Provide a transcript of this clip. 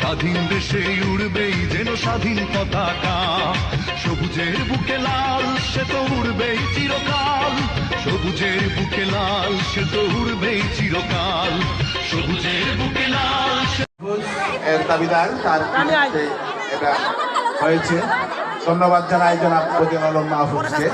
স্বাধীন দেশে উড়বেই যেন স্বাধীন পতাকা, সবুজের বুকে লাল সে তো উড়বেই চিরকাল, সবুজের বুকে লাল সে তো উড়বেই চিরকাল, সবুজের বুকে লাল এর দাবিদার তার এটা হয়েছে। ধন্যবাদ জানাই জনাব বদিউল আলম মাহফুজকে।